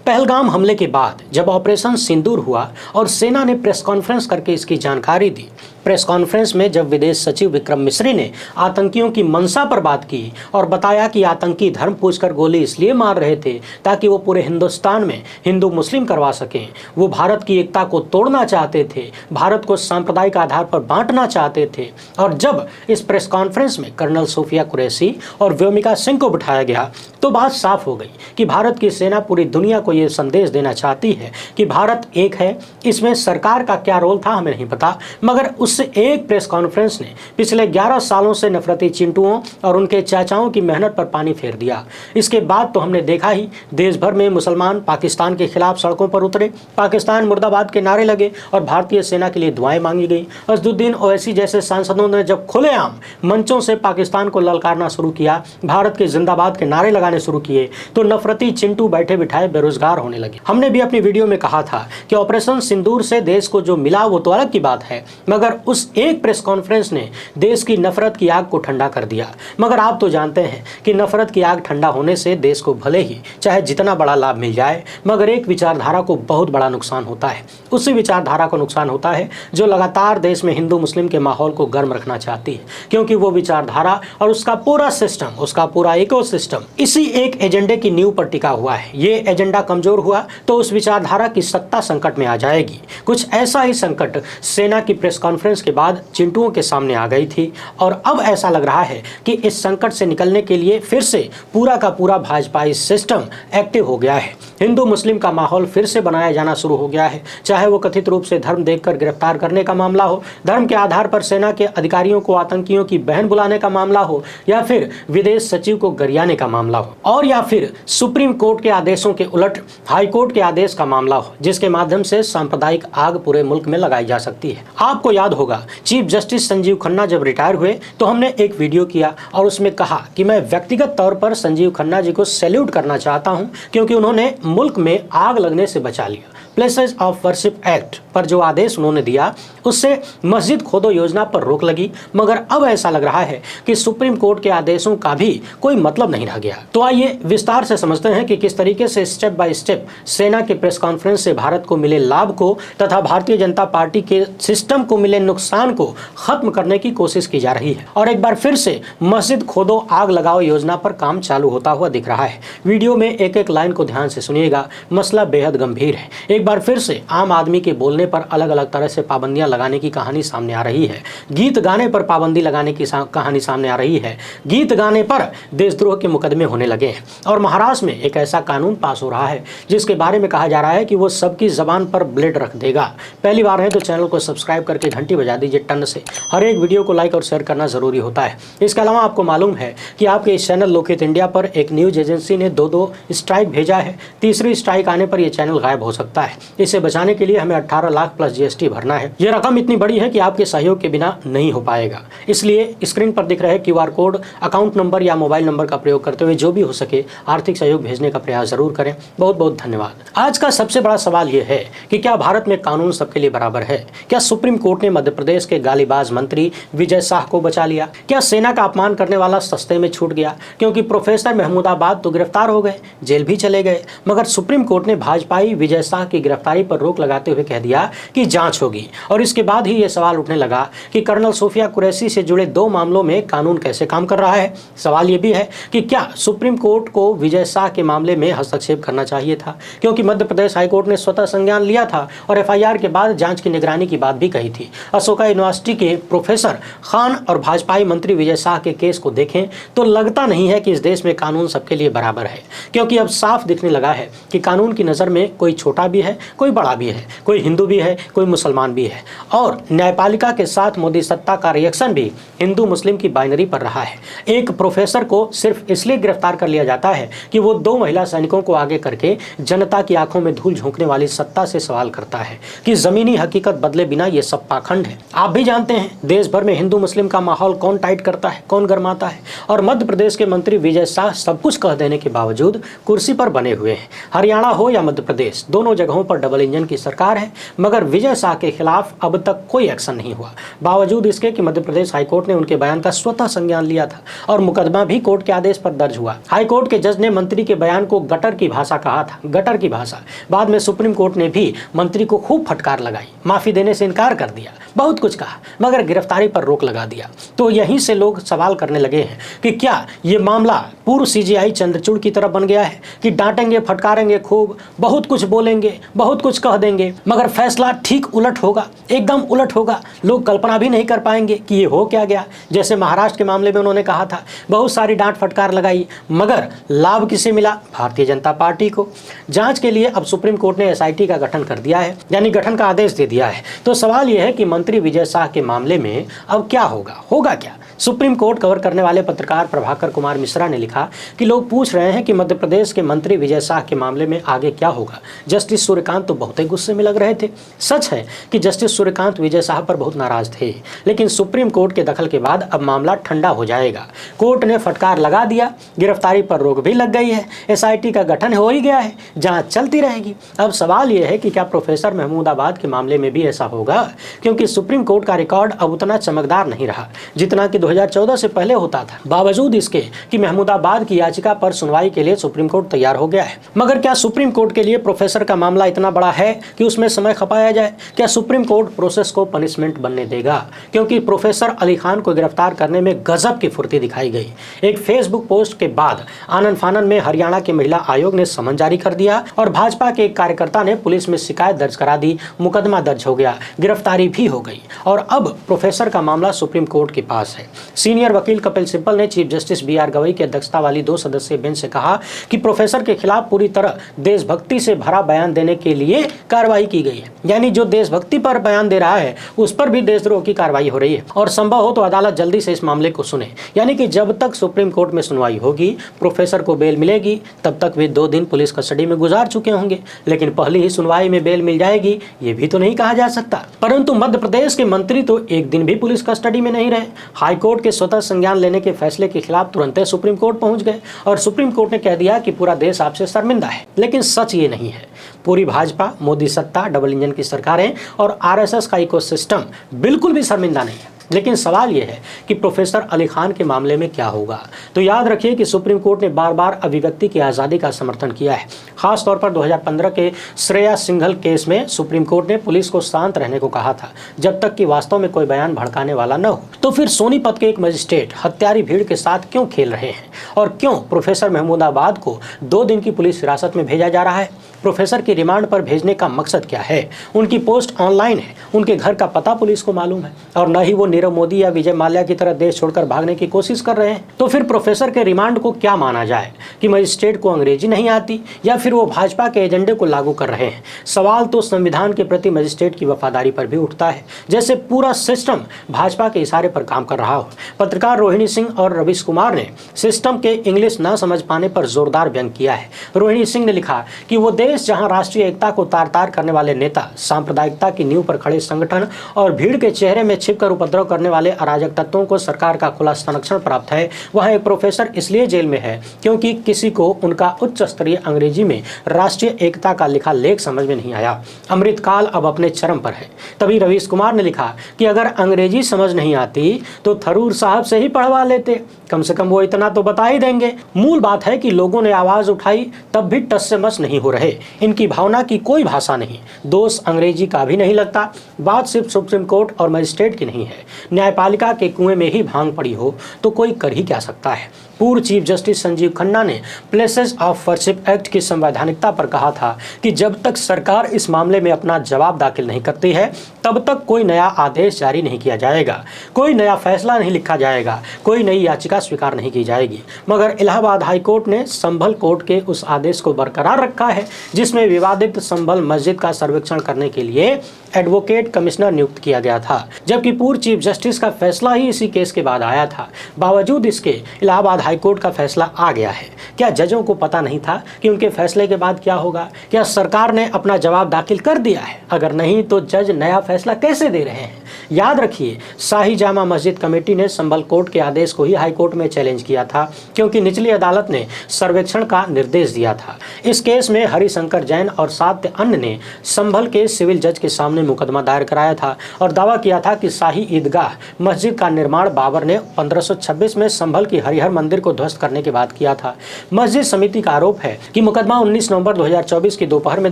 पहलगाम हमले के बाद जब ऑपरेशन सिंदूर हुआ और सेना ने प्रेस कॉन्फ्रेंस करके इसकी जानकारी दी, प्रेस कॉन्फ्रेंस में जब विदेश सचिव विक्रम मिस्री ने आतंकियों की मंशा पर बात की और बताया कि आतंकी धर्म पूछकर गोली इसलिए मार रहे थे ताकि वो पूरे हिंदुस्तान में हिंदू मुस्लिम करवा सकें, वो भारत की एकता को तोड़ना चाहते थे, भारत को सांप्रदायिक आधार पर बांटना चाहते थे। और जब इस प्रेस कॉन्फ्रेंस में कर्नल सोफिया कुरैशी और व्योमिका सिंह को बिठाया गया तो बात साफ हो गई कि भारत की सेना पूरी दुनिया को ये संदेश देना चाहती है कि भारत एक है। इसमें सरकार का क्या रोल था हमें नहीं पता, मगर उस एक प्रेस कॉन्फ्रेंस ने पिछले 11 सालों से नफरती चिंटुओं और उनके चाचाओं की मेहनत पर पानी फेर दिया। इसके बाद तो हमने देखा ही, देश भर में मुसलमान पाकिस्तान के खिलाफ सड़कों पर उतरे, पाकिस्तान मुर्दाबाद के नारे लगे और भारतीय सेना के लिए दुआएं मांगी गई। असदुद्दीन ओवैसी जैसे सांसदों ने जब खुलेआम मंचों से पाकिस्तान को ललकारना शुरू किया, भारत के जिंदाबाद के नारे लगाने शुरू किए, तो नफरती चिंटू बैठे बिठाए बेरोजगार होने लगे। हमने भी अपनी वीडियो में कहा था कि ऑपरेशन सिंदूर से देश को जो मिला वो तो अलग की बात है, मगर उस एक प्रेस कॉन्फ्रेंस ने देश की नफरत की आग को ठंडा कर दिया। मगर आप तो जानते हैं कि नफरत की आग ठंडा होने से देश को भले ही चाहे जितना बड़ा लाभ मिल जाए, मगर एक विचारधारा को बहुत बड़ा नुकसान होता है। उसी विचारधारा को नुकसान होता है जो लगातार देश में हिंदू मुस्लिम के माहौल को गर्म रखना चाहती है, क्योंकि वो विचारधारा और उसका पूरा सिस्टम, उसका पूरा इकोसिस्टम इसी एक एजेंडे की नींव पर टिका हुआ है। ये एजेंडा कमजोर हुआ तो उस विचारधारा की सत्ता संकट में आ जाएगी। कुछ ऐसा ही संकट सेना की प्रेस कॉन्फ्रेंस के बाद चिंटुओं के सामने आ गई थी और अब ऐसा लग रहा है कि इस संकट से निकलने के लिए फिर से पूरा का पूरा भाजपाई सिस्टम एक्टिव हो गया है। हिंदू मुस्लिम का माहौल फिर से बनाया जाना शुरू हो गया है, चाहे वो कथित रूप से धर्म देखकर गिरफ्तार करने का मामला हो, धर्म के आधार पर सेना के अधिकारियों को आतंकियों की बहन बुलाने का मामला हो, या फिर विदेश सचिव को गरियाने का मामला हो, और या फिर सुप्रीम कोर्ट के आदेशों के उलट हाई कोर्ट के आदेश का मामला हो, जिसके माध्यम से सांप्रदायिक आग पूरे मुल्क में लगाई जा सकती है। आपको याद होगा चीफ जस्टिस संजीव खन्ना जब रिटायर हुए तो हमने एक वीडियो किया और उसमें कहा कि मैं व्यक्तिगत तौर पर संजीव खन्ना जी को सैल्यूट करना चाहता हूं, क्योंकि उन्होंने मुल्क में आग लगने से बचा लिया। प्लेसेस ऑफ वर्शिप एक्ट पर जो आदेश उन्होंने दिया उससे मस्जिद खोदो योजना पर रोक लगी, मगर अब ऐसा लग रहा है कि सुप्रीम कोर्ट के आदेशों का भी कोई मतलब नहीं रह गया। तो आइए विस्तार से समझते हैं कि किस तरीके से स्टेप बाय स्टेप सेना के प्रेस कॉन्फ्रेंस से भारत को मिले लाभ को तथा भारतीय जनता पार्टी के सिस्टम को मिले नुकसान को खत्म करने की कोशिश की जा रही है। और एक बार फिर से मस्जिद खोदो आग लगाओ योजना पर काम चालू होता हुआ दिख रहा है। वीडियो में एक एक लाइन को ध्यान से सुनिएगा, मसला बेहद गंभीर है। एक बार फिर से आम आदमी के बोलने पर अलग अलग तरह से पाबंदियां लगाने की कहानी सामने आ रही है, गीत गाने पर पाबंदी लगाने की कहानी सामने आ रही है, गीत गाने पर देशद्रोह के मुकदमे होने लगे हैं। और महाराष्ट्र में एक ऐसा कानून पास हो रहा है जिसके बारे में कहा जा रहा है कि वो सबकी जबान पर ब्लेड रख देगा। पहली बार है तो चैनल को सब्सक्राइब करके घंटी बजा दीजिए टन से। हर एक वीडियो को लाइक और शेयर करना जरूरी होता है। इसके अलावा आपको मालूम है कि आपके इस चैनल लोकहित इंडिया पर एक न्यूज एजेंसी ने दो स्ट्राइक भेजा है। तीसरी स्ट्राइक आने पर यह चैनल गायब हो सकता है। इसे बचाने के लिए हमें 18 लाख प्लस जीएसटी भरना है। यह रकम इतनी बड़ी है कि आपके सहयोग के बिना नहीं हो पाएगा। इसलिए स्क्रीन पर दिख रहे क्यूआर कोड, अकाउंट नंबर या मोबाइल नंबर का प्रयोग करते हुए जो भी हो सके आर्थिक सहयोग भेजने का प्रयास जरूर करें। बहुत बहुत धन्यवाद। आज का सबसे बड़ा सवाल यह है कि क्या भारत में कानून सबके लिए बराबर है? क्या सुप्रीम कोर्ट ने मध्य प्रदेश के गालीबाज मंत्री विजय शाह को बचा लिया? क्या सेना का अपमान करने वाला सस्ते में छूट गया? क्योंकि प्रोफेसर महमूदाबाद तो गिरफ्तार हो गए, जेल भी चले गए, मगर सुप्रीम कोर्ट ने भाजपाई विजय शाह की गिरफ्तारी पर रोक लगाते हुए कह दिया कि जांच होगी। और इसके बाद ही यह सवाल उठने लगा कि कर्नल सोफिया कुरैशी से जुड़े 2 मामलों में कानून कैसे काम कर रहा है। सवाल यह भी है कि क्या सुप्रीम कोर्ट को विजय शाह के मामले में हस्तक्षेप करना चाहिए था, क्योंकि मध्य प्रदेश हाईकोर्ट ने स्वतः संज्ञान लिया था और एफआईआर के बाद जांच की निगरानी की बात भी कही थी। अशोका यूनिवर्सिटी के प्रोफेसर खान और भाजपाई मंत्री विजय शाह के केस को देखें तो लगता नहीं है कि इस देश में कानून सबके लिए बराबर है, क्योंकि अब साफ दिखने लगा है कि कानून की नज़र में कोई छोटा भी है, कोई बड़ा भी है, कोई हिंदू भी है, कोई मुसलमान भी है। और न्यायपालिका के साथ मोदी सत्ता का रिएक्शन भी हिंदू मुस्लिम की बाइनरी पर रहा है। एक प्रोफेसर को सिर्फ इसलिए गिरफ्तार कर लिया जाता है कि वो 2 महिला सैनिकों को आगे करके जनता की आंखों में धूल झोंकने वाली सत्ता से सवाल करता है कि जमीनी हकीकत बदले बिना ये सब पाखंड है। आप भी जानते हैं देश भर में हिंदू मुस्लिम का माहौल कौन टाइट करता है, कौन गरमाता है। और मध्य प्रदेश के मंत्री विजय शाह सब कुछ कह देने के बावजूद कुर्सी पर बने हुए हैं। हरियाणा हो या मध्य प्रदेश, दोनों जगहों जगहों पर डबल इंजन की सरकार है, मगर विजय शाह के खिलाफ अब तक कोई एक्शन नहीं हुआ, बावजूद इसके कि मध्य प्रदेश हाईकोर्ट ने उनके बयान का स्वतः संज्ञान लिया था और मुकदमा भी कोर्ट के आदेश पर दर्ज हुआ। हाईकोर्ट के जज ने मंत्री के बयान को गटर की भाषा कहा था, गटर की भाषा। बाद में सुप्रीम कोर्ट ने भी मंत्री को खूब फटकार लगाई, माफी देने से इनकार कर दिया, बहुत कुछ कहा, मगर गिरफ्तारी पर रोक लगा दिया। तो यहीं से लोग सवाल करने लगे हैं कि क्या ये मामला पूर्व सीजीआई चंद्रचूड़ की तरह बन गया है कि डांटेंगे, फटकारेंगे खूब, बहुत कुछ बोलेंगे, बहुत कुछ कह देंगे, मगर फैसला ठीक उलट होगा, एकदम उलट होगा। लोग कल्पना भी नहीं कर पाएंगे कि ये हो क्या गया। जैसे महाराष्ट्र के मामले में उन्होंने कहा था, बहुत सारी डांट फटकार लगाई, मगर लाभ किसे मिला? भारतीय जनता पार्टी को। जांच के लिए अब सुप्रीम कोर्ट ने एसआईटी का गठन कर दिया है, यानी गठन का आदेश दे दिया है। तो सवाल यह है कि मंत्री विजय शाह के मामले में अब क्या होगा क्या? सुप्रीम कोर्ट कवर करने वाले पत्रकार प्रभाकर कुमार मिश्रा ने लिखा कि लोग पूछ रहे हैं कि मध्य प्रदेश के मंत्री विजय शाह के मामले में आगे क्या होगा। जस्टिस सूर्यकांत तो बहुत ही गुस्से में लग रहे थे। सच है कि जस्टिस सूर्यकांत विजय शाह पर बहुत नाराज थे, लेकिन सुप्रीम कोर्ट के दखल के बाद अब मामला ठंडा हो जाएगा। कोर्ट ने फटकार लगा दिया, गिरफ्तारी पर रोक भी लग गई है, एसआईटी का गठन हो ही गया है, जांच चलती रहेगी। अब सवाल यह है कि क्या प्रोफेसर महमूदाबाद के मामले में भी ऐसा होगा, क्योंकि सुप्रीम कोर्ट का रिकॉर्ड अब उतना चमकदार नहीं रहा जितना कि 2014 से पहले होता था। बावजूद इसके कि महमूदाबाद की याचिका पर सुनवाई के लिए सुप्रीम कोर्ट तैयार हो गया है, मगर क्या सुप्रीम कोर्ट के लिए प्रोफेसर का मामला इतना बड़ा है कि उसमें समय खपाया जाए? क्या सुप्रीम कोर्ट प्रोसेस को पनिशमेंट बनने देगा? क्योंकि प्रोफेसर अली खान को गिरफ्तार करने में गजब की फुर्ती दिखाई गई। एक फेसबुक पोस्ट के बाद आनन फानन में हरियाणा के महिला आयोग ने समन जारी कर दिया और भाजपा के एक कार्यकर्ता ने पुलिस में शिकायत दर्ज करा दी, मुकदमा दर्ज हो गया, गिरफ्तारी भी हो गई और अब प्रोफेसर का मामला सुप्रीम कोर्ट के पास है। सीनियर वकील कपिल सिब्बल ने चीफ जस्टिस बीआर गवई की अध्यक्षता वाली 2 सदस्यीय बेंच से कहा कि प्रोफेसर के खिलाफ पूरी तरह देशभक्ति से भरा बयान देने के लिए कार्रवाई की गई है, यानी जो देशभक्ति पर बयान दे रहा है उस पर भी देशद्रोह की कार्रवाई हो रही है और संभव हो तो अदालत जल्दी से इस मामले को सुने। यानी कि जब तक सुप्रीम कोर्ट में सुनवाई होगी, प्रोफेसर को बेल मिलेगी, तब तक वे 2 दिन पुलिस कस्टडी में गुजार चुके होंगे, लेकिन पहली ही सुनवाई में बेल मिल जाएगी ये भी तो नहीं कहा जा सकता। परंतु मध्य प्रदेश के मंत्री तो एक दिन भी पुलिस कस्टडी में नहीं रहे। हाईकोर्ट के स्वतः संज्ञान लेने के फैसले के खिलाफ तुरंत सुप्रीम कोर्ट पहुंच गए और सुप्रीम कोर्ट ने कह दिया कि पूरा देश आपसे शर्मिंदा है। लेकिन सच ये नहीं है। पूरी भाजपा, मोदी सत्ता, डबल इंजन की सरकारें और आरएसएस का इकोसिस्टम बिल्कुल भी शर्मिंदा नहीं है। लेकिन सवाल यह है कि प्रोफेसर अली खान के मामले में क्या होगा। तो याद रखिए कि सुप्रीम कोर्ट ने बार बार अभिव्यक्ति की आज़ादी का समर्थन किया है। खास तौर पर 2015 के श्रेया सिंघल केस में सुप्रीम कोर्ट ने पुलिस को शांत रहने को कहा था जब तक कि वास्तव में कोई बयान भड़काने वाला न हो। तो फिर सोनीपत के एक मजिस्ट्रेट हत्यारी भीड़ के साथ क्यों खेल रहे हैं और क्यों प्रोफेसर महमूदाबाद को 2 दिन की पुलिस हिरासत में भेजा जा रहा है? प्रोफेसर की रिमांड पर भेजने का मकसद क्या है? उनकी पोस्ट ऑनलाइन है, उनके घर का पता पुलिस को मालूम है और न ही वो नीरव मोदी या विजय माल्या की तरह देश छोड़कर भागने की कोशिश कर रहे हैं। तो फिर प्रोफेसर के रिमांड को क्या माना जाए कि मजिस्ट्रेट को अंग्रेजी नहीं आती या फिर वो भाजपा के एजेंडे को लागू कर रहे हैं? सवाल तो संविधान के प्रति मजिस्ट्रेट की वफादारी पर भी उठता है, जैसे पूरा सिस्टम भाजपा के इशारे पर काम कर रहा हो। पत्रकार रोहिणी सिंह और रवीश कुमार ने सिस्टम के इंग्लिश न समझ पाने पर जोरदार व्यंग किया है। रोहिणी सिंह ने लिखा कि वो देश जहां राष्ट्रीय एकता को तार तार करने वाले नेता, सांप्रदायिकता की नींव पर खड़े संगठन और भीड़ के चेहरे में छिपकर उपद्रव करने वाले अराजक तत्वों को सरकार का खुला संरक्षण प्राप्त है, वहां एक प्रोफेसर इसलिए जेल में है क्योंकि किसी को उनका उच्च स्तरीय अंग्रेजी में राष्ट्रीय एकता का लिखा लेख समझ में नहीं आया। अमृतकाल अब अपने चरम पर है। तभी रवीश कुमार ने लिखा कि अगर अंग्रेजी समझ नहीं आती तो थरूर साहब से ही पढ़वा लेते, कम से कम वो इतना तो बता ही देंगे। मूल बात है कि लोगों ने आवाज उठाई तब भी टस से मस नहीं हो रहे। इनकी भावना की कोई भाषा नहीं, दोष अंग्रेजी का भी नहीं लगता। बात सिर्फ सुप्रीम कोर्ट और मजिस्ट्रेट की नहीं है। न्यायपालिका के कुएं में ही भांग पड़ी हो तो कोई कर ही क्या सकता है। पूर्व चीफ जस्टिस संजीव खन्ना ने प्लेसेस ऑफ वर्शिप एक्ट की संवैधानिकता पर कहा था कि जब तक सरकार इस मामले में अपना जवाब दाखिल नहीं करती है तब तक कोई नया आदेश जारी नहीं किया जाएगा, कोई नया फैसला नहीं लिखा जाएगा, कोई नई याचिका स्वीकार नहीं की जाएगी। मगर इलाहाबाद हाई कोर्ट ने संभल कोर्ट के उस आदेश को बरकरार रखा है जिसमें विवादित संभल मस्जिद का सर्वेक्षण करने के लिए एडवोकेट कमिश्नर नियुक्त किया गया था, जबकि पूर्व चीफ जस्टिस का फैसला ही इसी केस के बाद आया था। बावजूद इसके इलाहाबाद हाईकोर्ट का फैसला आ गया है। क्या जजों को पता नहीं था कि उनके फैसले के बाद क्या होगा? क्या सरकार ने अपना जवाब दाखिल कर दिया है? अगर नहीं तो जज नया फैसला कैसे दे रहे हैं? याद रखिए, शाही जामा मस्जिद कमेटी ने संभल कोर्ट के आदेश को ही हाई कोर्ट में चैलेंज किया था, क्योंकि निचली अदालत ने सर्वेक्षण का निर्देश दिया था। इस केस में हरिशंकर जैन और 7 अन्य ने संभल के सिविल जज के सामने मुकदमा दायर कराया था और दावा किया था कि शाही ईदगाह मस्जिद का निर्माण बाबर ने 1526 में संभल की हरिहर मंदिर को ध्वस्त करने के बाद किया था। मस्जिद समिति का आरोप है कि मुकदमा 19 नवंबर 2024 की दोपहर में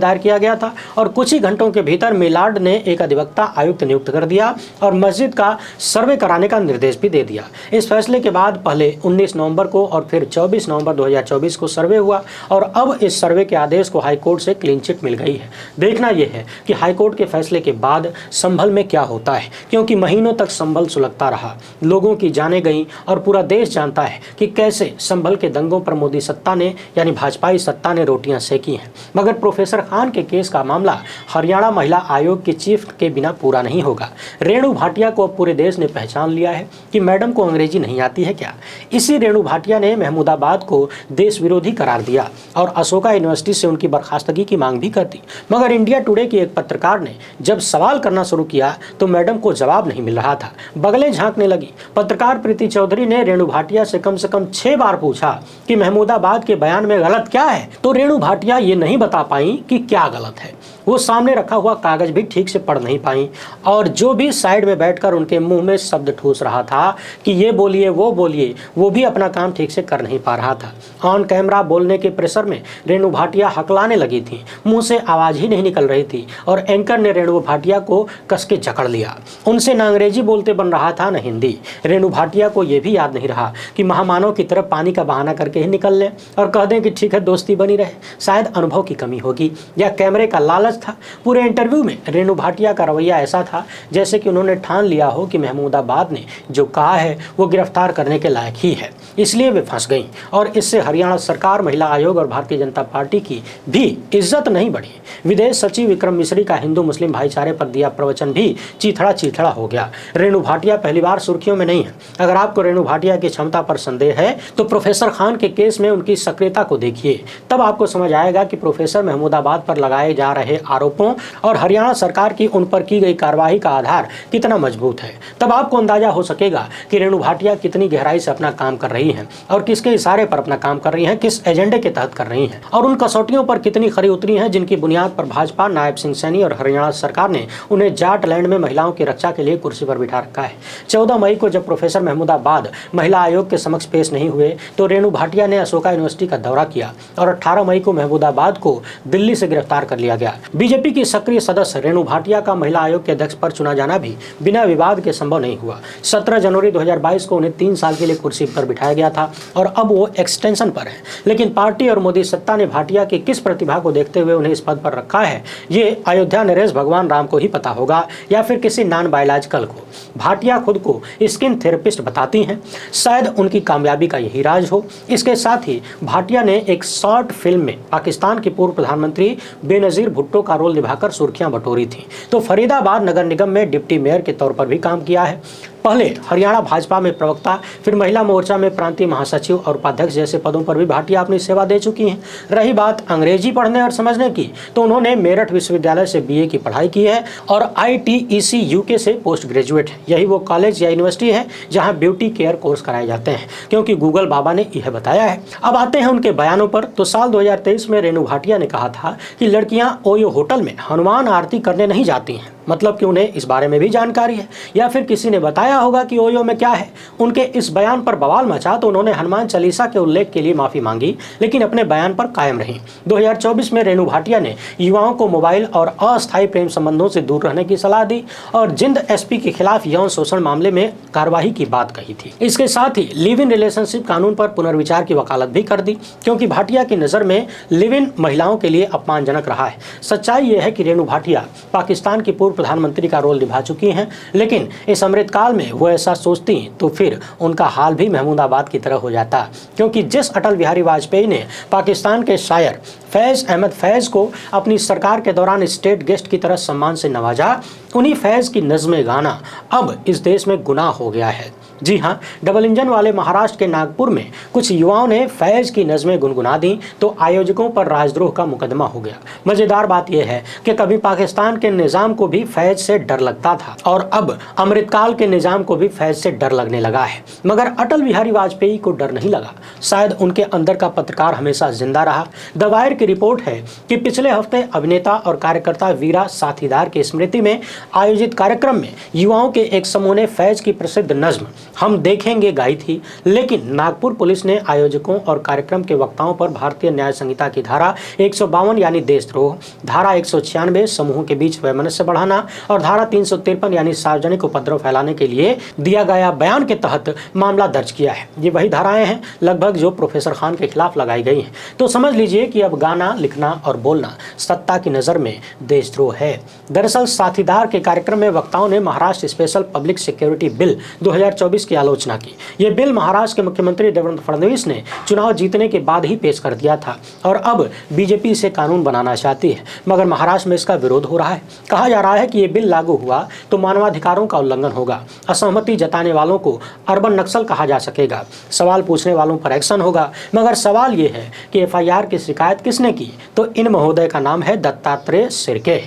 दायर किया गया था और कुछ ही घंटों के भीतर मिलाड ने एक अधिवक्ता आयुक्त नियुक्त कर दिया और मस्जिद का सर्वे कराने का निर्देश भी दे दिया। इस फैसले के बाद पहले 19 नवंबर को और फिर 24 नवंबर 2024 को सर्वे हुआ और अब इस सर्वे के आदेश को हाईकोर्ट से क्लीन चिट मिल गई है। देखना यह है कि हाईकोर्ट के फैसले के बाद संभल में क्या होता है, क्योंकि महीनों तक संभल सुलगता रहा, लोगों की जानें गईं और पूरा देश जानता है कि कैसे संभल के दंगों पर मोदी सत्ता ने यानी भाजपाई सत्ता ने रोटियां सेकी हैं। मगर प्रोफेसर खान के केस का मामला हरियाणा महिला आयोग के चीफ के बिना पूरा नहीं होगा। रेणु भाटिया को अब पूरे देश ने पहचान लिया है कि मैडम को अंग्रेजी नहीं आती है क्या। इसी रेणु भाटिया ने महमूदाबाद को देश विरोधी करार दिया और अशोका यूनिवर्सिटी से उनकी बर्खास्तगी की मांग भी कर दी। मगर इंडिया टुडे की एक पत्रकार ने जब सवाल करना शुरू किया तो मैडम को जवाब नहीं मिल रहा था, बगलें झांकने लगी। पत्रकार प्रीति चौधरी ने रेणु भाटिया से कम 6 बार पूछा कि महमूदाबाद के बयान में गलत क्या है, तो रेणु भाटिया ये नहीं बता पाई कि क्या गलत है। वो सामने रखा हुआ कागज भी ठीक से पढ़ नहीं पाई और जो भी साइड में बैठकर उनके मुंह में शब्द ठूस रहा था कि ये बोलिए वो भी अपना काम ठीक से कर नहीं पा रहा था। ऑन कैमरा बोलने के प्रेशर में रेणु भाटिया हकलाने लगी थी, मुंह से आवाज ही नहीं निकल रही थी और एंकर ने रेणु भाटिया को कस के जकड़ लिया। उनसे न अंग्रेजी बोलते बन रहा था न हिंदी। रेणु भाटिया को यह भी याद नहीं रहा कि महामानव की तरफ पानी का बहाना करके ही निकल लें और कह दें कि ठीक है दोस्ती बनी रहे। शायद अनुभव की कमी होगी या कैमरे का लालच था। पूरे इंटरव्यू में रेणु भाटिया का रवैया ऐसा था जैसे कि उन्होंने ठान लिया हो कि महमूदाबाद ने जो कहा है वो गिरफ्तार करने के लायक ही है, इसलिए वे फंस गईं और इससे हरियाणा सरकार, महिला आयोग और भारतीय जनता पार्टी की भी इज्जत नहीं बढ़ी। विदेश सचिव विक्रम मिश्री का हिंदू मुस्लिम भाईचारे पर दिया प्रवचन भी चीथड़ा हो गया। रेणु भाटिया पहली बार सुर्खियों में नहीं है। अगर आपको रेणु भाटिया की क्षमता पर संदेह है तो प्रोफेसर खान के केस में उनकी सक्रियता को देखिए, तब आपको समझ आएगा कि प्रोफेसर महमूदाबाद पर लगाए जा रहे आरोपों और हरियाणा सरकार की उन पर की गई कार्रवाई का आधार कितना मजबूत है। तब आपको अंदाजा हो सकेगा कि रेणु भाटिया कितनी गहराई से अपना काम कर रही हैं और किसके इशारे पर अपना काम कर रही हैं, किस एजेंडे के तहत कर रही हैं और उन कसौटियों पर कितनी खरी उतरी हैं जिनकी बुनियाद पर भाजपा, नायब सिंह सैनी और हरियाणा सरकार ने उन्हें जाटलैंड में महिलाओं की रक्षा के लिए कुर्सी पर बिठा रखा है। 14 मई को जब प्रोफेसर महमूदाबाद महिला आयोग के समक्ष पेश नहीं हुए तो रेणु भाटिया ने अशोका यूनिवर्सिटी का दौरा किया और 18 मई को महमूदाबाद को दिल्ली से गिरफ्तार कर लिया गया। बीजेपी की सक्रिय सदस्य रेणु भाटिया का महिला आयोग के अध्यक्ष पर चुना जाना भी बिना विवाद के संभव नहीं हुआ। 17 जनवरी 2022 को उन्हें 3 साल के लिए कुर्सी पर बिठाया गया था और अब वो एक्सटेंशन पर है। लेकिन पार्टी और मोदी सत्ता ने भाटिया की किस प्रतिभा को देखते हुए उन्हें इस पद पर रखा है, ये अयोध्या नरेश भगवान राम को ही पता होगा या फिर किसी नॉन बायोलॉजिकल को। भाटिया खुद को स्किन थेरेपिस्ट बताती हैं, शायद उनकी कामयाबी का यही राज हो। इसके साथ ही भाटिया ने एक शॉर्ट फिल्म में पाकिस्तान के पूर्व प्रधानमंत्री बेनजीर भुट्टो का रोल निभाकर सुर्खियां बटोरी थी। तो फरीदाबाद नगर निगम में डिप्टी मेयर के तौर पर भी काम किया है। पहले हरियाणा भाजपा में प्रवक्ता, फिर महिला मोर्चा में प्रांतीय महासचिव और उपाध्यक्ष जैसे पदों पर भी भाटिया अपनी सेवा दे चुकी हैं। रही बात अंग्रेजी पढ़ने और समझने की, तो उन्होंने मेरठ विश्वविद्यालय से बीए की पढ़ाई की है और ITEC UK से पोस्ट ग्रेजुएट है। यही वो कॉलेज या यूनिवर्सिटी है जहां ब्यूटी केयर कोर्स कराए जाते हैं, क्योंकि गूगल बाबा ने यह बताया है। अब आते हैं उनके बयानों पर। तो साल 2023 में रेणु भाटिया ने कहा था कि लड़कियां ओयो होटल में हनुमान आरती करने नहीं जाती हैं, मतलब कि उन्हें इस बारे में भी जानकारी है या फिर किसी ने बताया होगा कि ओयो में क्या है। उनके इस बयान पर बवाल मचा तो उन्होंने हनुमान चालीसा के उल्लेख के लिए माफी मांगी, लेकिन अपने बयान पर कायम रही। 2024 में रेणु भाटिया ने युवाओं को मोबाइल और अस्थायी प्रेम संबंधों से दूर रहने की सलाह दी और जिंद SP के खिलाफ यौन शोषण मामले में कार्यवाही की बात कही थी। इसके साथ ही लिव इन रिलेशनशिप कानून पर पुनर्विचार की वकालत भी कर दी, क्योंकि भाटिया की नजर में लिव इन महिलाओं के लिए अपमानजनक रहा है। सच्चाई यह है कि रेणु भाटिया पाकिस्तान की पूर्व प्रधानमंत्री का रोल निभा चुकी हैं, लेकिन इस अमृतकाल में वो ऐसा सोचती तो फिर उनका हाल भी महमूदाबाद की तरह हो जाता, क्योंकि जिस अटल बिहारी वाजपेयी ने पाकिस्तान के शायर फैज़ अहमद फैज़ को अपनी सरकार के दौरान स्टेट गेस्ट की तरह सम्मान से नवाजा, उन्हीं फैज़ की नज़्में गाना अब इस देश में गुनाह हो गया है। जी हाँ, डबल इंजन वाले महाराष्ट्र के नागपुर में कुछ युवाओं ने फैज की नज़में गुनगुना दी तो आयोजकों पर राजद्रोह का मुकदमा हो गया। मजेदार बात यह है कि कभी पाकिस्तान के निज़ाम को भी फैज से डर लगता था और अब अमृतकाल के निज़ाम को भी फैज से डर लगने लगा है। मगर अटल बिहारी वाजपेयी को डर नहीं लगा। शायद उनके अंदर का पत्रकार हमेशा जिंदा रहा। द वायर की रिपोर्ट है कि पिछले हफ्ते अभिनेता और कार्यकर्ता वीरा साथीदार की स्मृति में आयोजित कार्यक्रम में युवाओं के एक समूह ने फैज की प्रसिद्ध नज्म हम देखेंगे गाई थी, लेकिन नागपुर पुलिस ने आयोजकों और कार्यक्रम के वक्ताओं पर भारतीय न्याय संहिता की धारा 152 यानी देशद्रोह, धारा 196 समूहों के बीच वैमनस्य बढ़ाना और धारा 353 यानी सार्वजनिक उपद्रव फैलाने के लिए दिया गया बयान के तहत मामला दर्ज किया है। ये वही धाराएं हैं लगभग जो प्रोफेसर खान के खिलाफ लगाई गई हैं। तो समझ लीजिए कि अब गाना, लिखना और बोलना सत्ता की नज़र में देशद्रोह है। दरअसल साथीदार के कार्यक्रम में वक्ताओं ने Maharashtra special public security bill 2024 की आलोचना की। ये बिल महाराष्ट्र के मुख्यमंत्री देवेंद्र फडणवीस ने चुनाव जीतने के बाद ही पेश कर दिया था और अब बीजेपी इसे कानून बनाना चाहती है, मगर महाराष्ट्र में इसका विरोध हो रहा है। कहा जा रहा है कि ये बिल लागू हुआ तो मानवाधिकारों का उल्लंघन होगा, असहमति जताने वालों को अर्बन नक्सल कहा जा सकेगा, सवाल पूछने वालों पर एक्शन होगा। मगर सवाल ये है कि एफआईआर की शिकायत किसने की? तो इन महोदय का नाम है दत्तात्रेय सिरके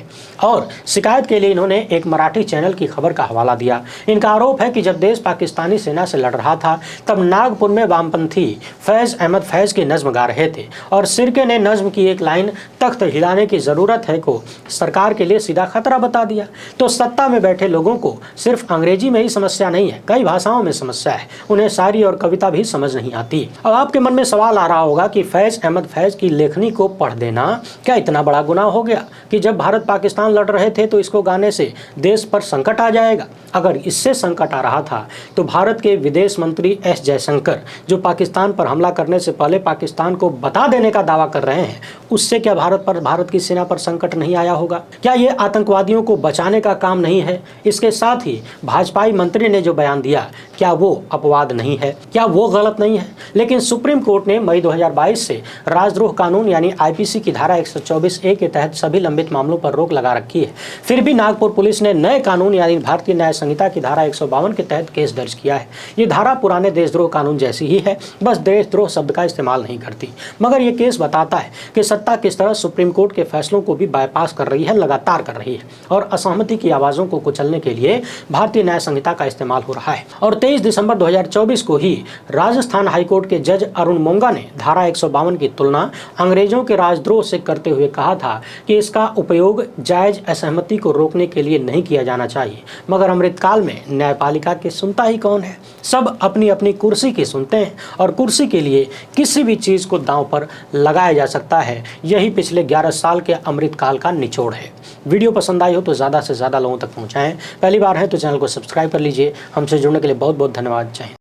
और शिकायत के लिए इन्होंने एक मराठी चैनल की खबर का हवाला दिया। इनका आरोप है कि जब देश पाकिस्तानी सेना से लड़ रहा था तब नागपुर में वामपंथी फैज अहमद फैज की नज्म गा रहे थे और सिरके ने नज्म की एक लाइन तख्त हिलाने की ज़रूरत है को सरकार के लिए सीधा खतरा बता दिया। तो सत्ता में बैठे लोगों को सिर्फ अंग्रेजी में ही समस्या नहीं है, कई भाषाओं में समस्या है। उन्हें शायरी और कविता भी समझ नहीं आती। अब आपके मन में सवाल आ रहा होगा कि फैज अहमद फैज की लेखनी को पढ़ देना क्या इतना बड़ा गुनाह हो गया कि जब भारत पाकिस्तान लड़ रहे थे तो इसको गाने से देश पर संकट आ जाएगा? अगर इससे संकट आ रहा था तो भारत के विदेश मंत्री एस जयशंकर, जो पाकिस्तान पर हमला करने से पहले पाकिस्तान को बता देने का दावा कर रहे हैं, उससे क्या भारत की सेना पर संकट नहीं आया होगा? क्या ये आतंकवादियों को बचाने का काम नहीं है? इसके साथ ही भाजपाई मंत्री ने जो बयान दिया, क्या वो अपवाद नहीं है? क्या वो गलत नहीं है? लेकिन सुप्रीम कोर्ट ने मई 2022 से राजद्रोह कानून यानी आईपीसी की धारा 124A के तहत सभी लंबित मामलों पर रोक लगा रखी है। फिर भी नागपुर पुलिस ने नए कानून यानी भारतीय न्याय संहिता की धारा 152 के तहत केस दर्ज किया है। ये धारा पुराने देशद्रोह कानून जैसी ही है, बस देशद्रोह शब्द का इस्तेमाल नहीं करती। मगर ये केस बताता है कि सत्ता किस तरह सुप्रीम कोर्ट के फैसलों को भी बाईपास कर रही है, लगातार कर रही है और असहमति की आवाज़ों को कुचलने के लिए भारतीय न्याय संहिता का इस्तेमाल हो रहा है। और 23 दिसंबर 2024 को ही राजस्थान हाईकोर्ट के जज अरुण मोंगा ने धारा 152 की तुलना अंग्रेजों के राजद्रोह से करते हुए कहा था कि इसका उपयोग जायज असहमति को रोकने के लिए नहीं किया जाना चाहिए। मगर अमृतकाल में न्यायपालिका की सुनता ही कौन है? सब अपनी अपनी कुर्सी की सुनते हैं और कुर्सी के लिए किसी भी चीज़ को दांव पर लगाया जा सकता है। यही पिछले 11 साल के अमृतकाल का निचोड़ है। वीडियो पसंद आई हो तो ज़्यादा से ज़्यादा लोगों तक पहुँचाएँ। पहली बार है तो चैनल को सब्सक्राइब कर लीजिए। हमसे जुड़ने के लिए बहुत बहुत धन्यवाद। जय हिंद।